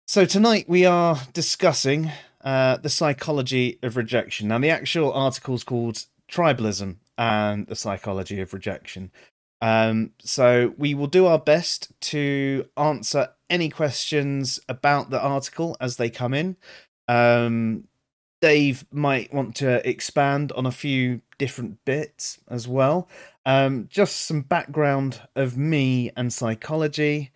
So tonight we are discussing the psychology of rejection. Now, the actual article is called Tribalism and the Psychology of Rejection. So we will do our best to answer any questions about the article as they come in. Um, Dave might want to expand on a few different bits as well. Just some background of me and psychology.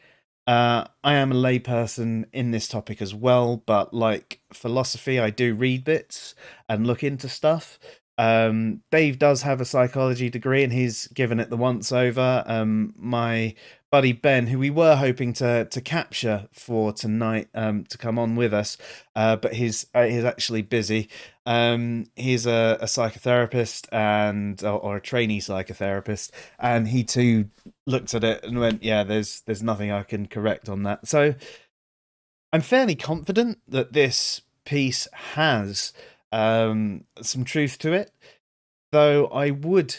I am a layperson in this topic as well, but like philosophy, I do read bits and look into stuff. Dave does have a psychology degree and he's given it the once over. My buddy Ben, who we were hoping to capture for tonight to come on with us, but he's actually busy. He's a psychotherapist or a trainee psychotherapist, and he too looked at it and went, "Yeah, there's nothing I can correct on that." So I'm fairly confident that this piece has some truth to it, though I would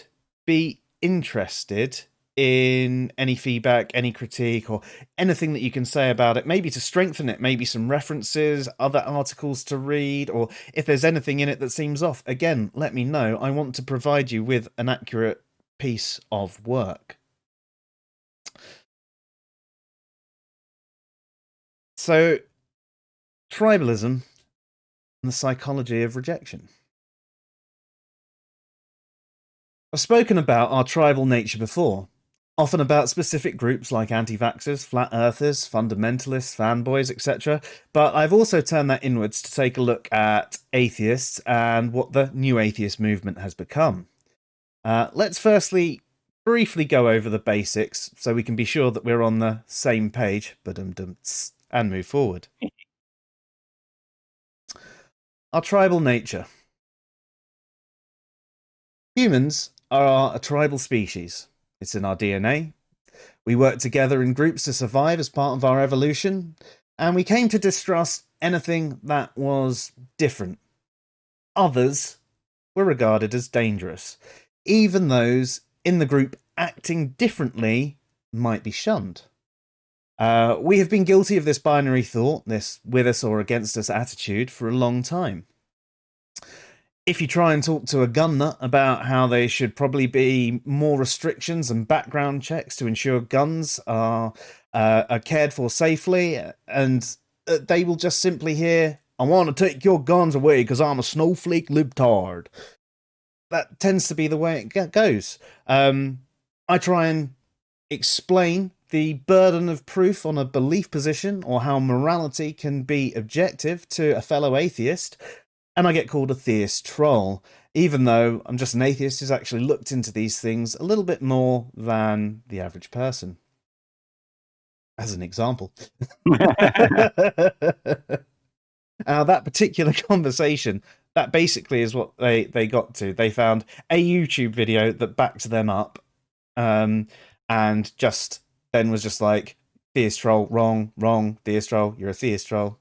be interested in any feedback, any critique, or anything that you can say about it, maybe to strengthen it, maybe some references, other articles to read, or if there's anything in it that seems off, again, let me know. I want to provide you with an accurate piece of work. So, tribalism and the psychology of rejection. I've spoken about our tribal nature before, often about specific groups like anti-vaxxers, flat earthers, fundamentalists, fanboys, etc. But I've also turned that inwards to take a look at atheists and what the new atheist movement has become. Let's firstly briefly go over the basics so we can be sure that we're on the same page, and move forward. Our tribal nature. Humans are a tribal species. It's in our DNA. We work together in groups to survive as part of our evolution, and we came to distrust anything that was different. Others were regarded as dangerous. Even those in the group acting differently might be shunned. We have been guilty of this binary thought, this with us or against us attitude, for a long time. If you try and talk to a gun nut about how there should probably be more restrictions and background checks to ensure guns are cared for safely, and they will just simply hear, "I want to take your guns away because I'm a snowflake libtard." That tends to be the way it goes. I try and explain the burden of proof on a belief position or how morality can be objective to a fellow atheist, and I get called a theist troll, even though I'm just an atheist who's actually looked into these things a little bit more than the average person. As an example. Now, that particular conversation, that basically is what they got to. They found a YouTube video that backed them up, and just then was just like, "Theist troll, wrong, theist troll, you're a theist troll."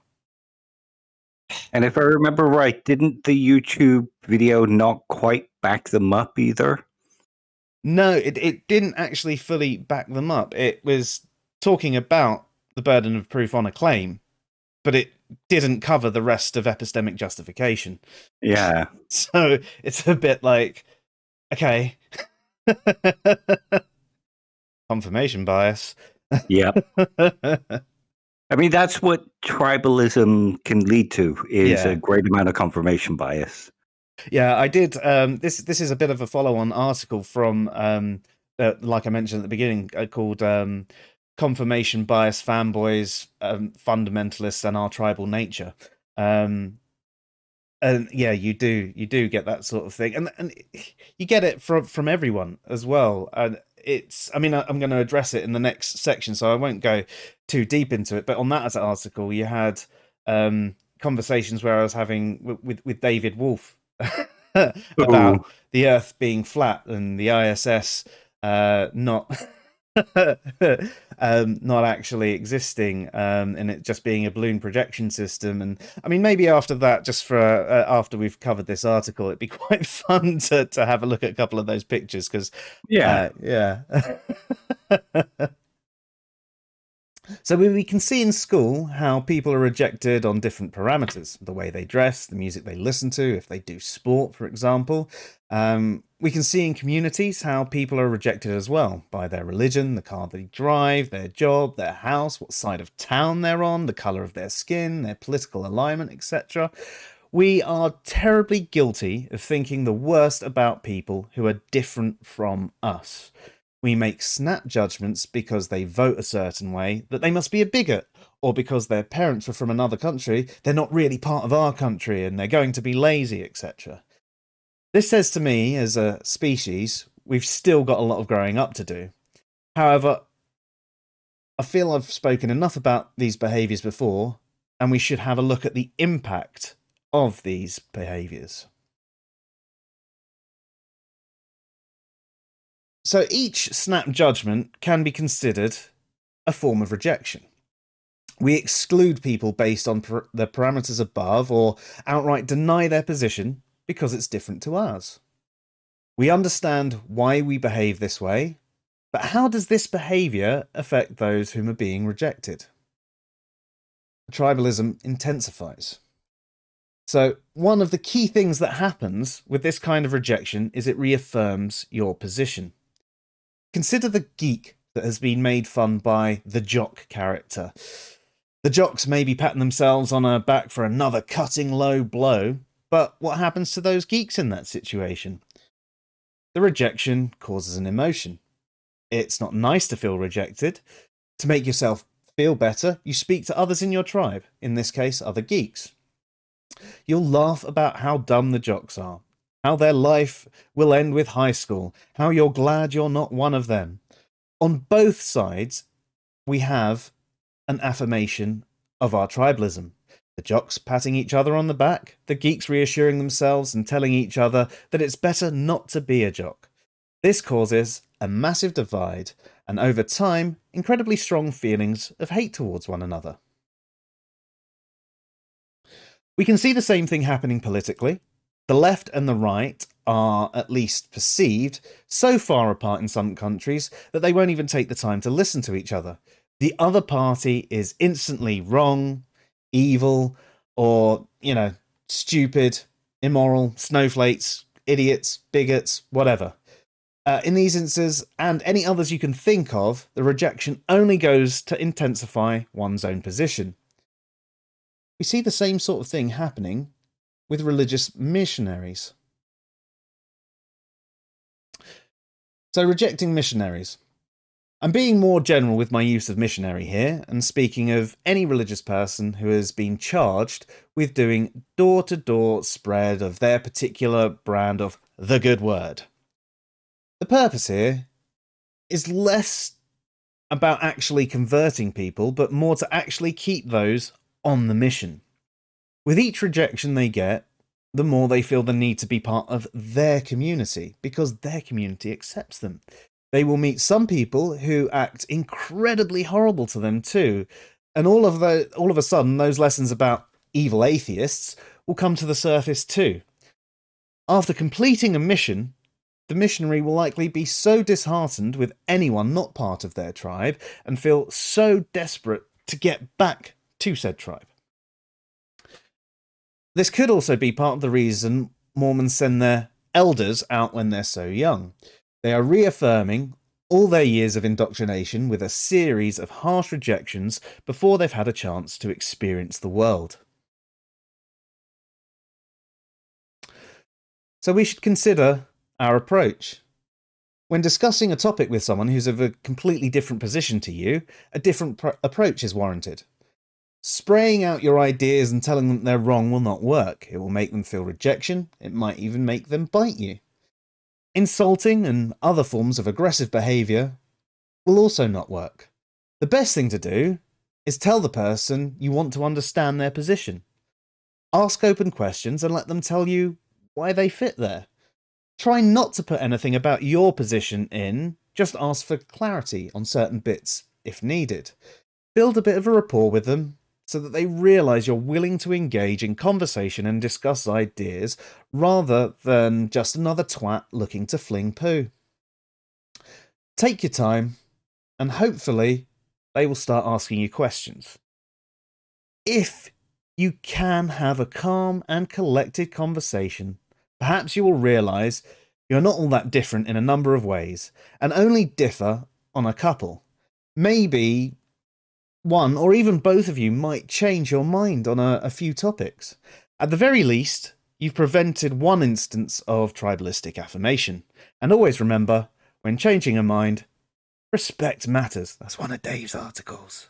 And if I remember right, didn't the YouTube video not quite back them up either? No, it didn't actually fully back them up. It was talking about the burden of proof on a claim, but it didn't cover the rest of epistemic justification. Yeah. So it's a bit like, okay. Confirmation bias. Yep. I mean, that's what tribalism can lead to, is a great amount of confirmation bias. Yeah, I did. This is a bit of a follow-on article from, like I mentioned at the beginning, called "Confirmation Bias, Fanboys, Fundamentalists, and Our Tribal Nature." And yeah, you do get that sort of thing, and you get it from everyone as well. And I mean, I'm going to address it in the next section, so I won't go too deep into it. But on that as an article, you had conversations where I was having with David Wolf about Ooh. the Earth being flat and the ISS not not actually existing, and it just being a balloon projection system. And I mean, maybe after that, just for after we've covered this article, it'd be quite fun to have a look at a couple of those pictures, because Yeah. yeah. So we can see in school how people are rejected on different parameters, the way they dress, the music they listen to, if they do sport, for example. We can see in communities how people are rejected as well by their religion, the car they drive, their job, their house, what side of town they're on, the colour of their skin, their political alignment, etc. We are terribly guilty of thinking the worst about people who are different from us. We make snap judgments because they vote a certain way that they must be a bigot, or because their parents are from another country, they're not really part of our country and they're going to be lazy, etc. This says to me, as a species, we've still got a lot of growing up to do. However, I feel I've spoken enough about these behaviours before, and we should have a look at the impact of these behaviours. So each snap judgment can be considered a form of rejection. We exclude people based on the parameters above, or outright deny their position because it's different to ours. We understand why we behave this way, but how does this behaviour affect those whom are being rejected? Tribalism intensifies. So one of the key things that happens with this kind of rejection is it reaffirms your position. Consider the geek that has been made fun by the jock character. The jocks may be patting themselves on the back for another cutting low blow, but what happens to those geeks in that situation? The rejection causes an emotion. It's not nice to feel rejected. To make yourself feel better, you speak to others in your tribe, in this case, other geeks. You'll laugh about how dumb the jocks are, how their life will end with high school, how you're glad you're not one of them. On both sides, we have an affirmation of our tribalism. The jocks patting each other on the back, the geeks reassuring themselves and telling each other that it's better not to be a jock. This causes a massive divide and, over time, incredibly strong feelings of hate towards one another. We can see the same thing happening politically. The left and the right are, at least perceived, so far apart in some countries that they won't even take the time to listen to each other. The other party is instantly wrong, evil, or, stupid, immoral, snowflakes, idiots, bigots, whatever. In these instances, and any others you can think of, the rejection only goes to intensify one's own position. We see the same sort of thing happening with religious missionaries. So, rejecting missionaries. I'm being more general with my use of missionary here, and speaking of any religious person who has been charged with doing door-to-door spread of their particular brand of the good word. The purpose here is less about actually converting people, but more to actually keep those on the mission. With each rejection they get, the more they feel the need to be part of their community, because their community accepts them. They will meet some people who act incredibly horrible to them too, and all of a sudden those lessons about evil atheists will come to the surface too. After completing a mission, the missionary will likely be so disheartened with anyone not part of their tribe and feel so desperate to get back to said tribe. This could also be part of the reason Mormons send their elders out when they're so young. They are reaffirming all their years of indoctrination with a series of harsh rejections before they've had a chance to experience the world. So we should consider our approach. When discussing a topic with someone who's of a completely different position to you, a different approach is warranted. Spraying out your ideas and telling them they're wrong will not work. It will make them feel rejection. It might even make them bite you. Insulting and other forms of aggressive behaviour will also not work. The best thing to do is tell the person you want to understand their position. Ask open questions and let them tell you why they fit there. Try not to put anything about your position in, just ask for clarity on certain bits if needed. Build a bit of a rapport with them so that they realise you're willing to engage in conversation and discuss ideas rather than just another twat looking to fling poo. Take your time, and hopefully they will start asking you questions. If you can have a calm and collected conversation, perhaps you will realize you're not all that different in a number of ways, and only differ on a couple. Maybe one or even both of you might change your mind on a few topics. At the very least, you've prevented one instance of tribalistic affirmation. And always remember, when changing a mind, respect matters. That's one of Dave's articles.